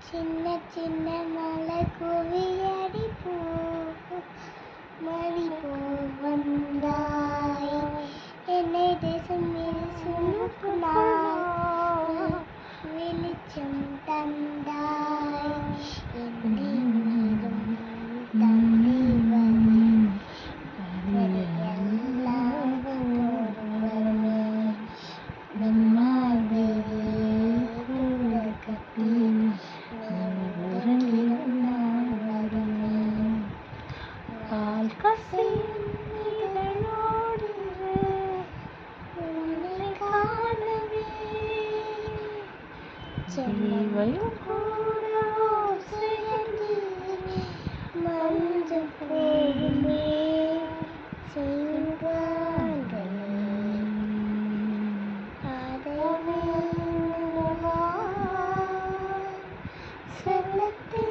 சின்ன சின்ன மலை குவியடி பூ மணி பூ வந்தாய் என்னை தேசம் சுனுக்குனாய் வெளிச்சம் தந்தாய் என்னை நீரும் தந்தீவனே எல்லாம் போடுவனே நம்மால் கூட கட்டி ஜீவையும் கூட சேர்ந்து மஞ்சள் போகுமே செய்வார்களே அதை செல்லத்தை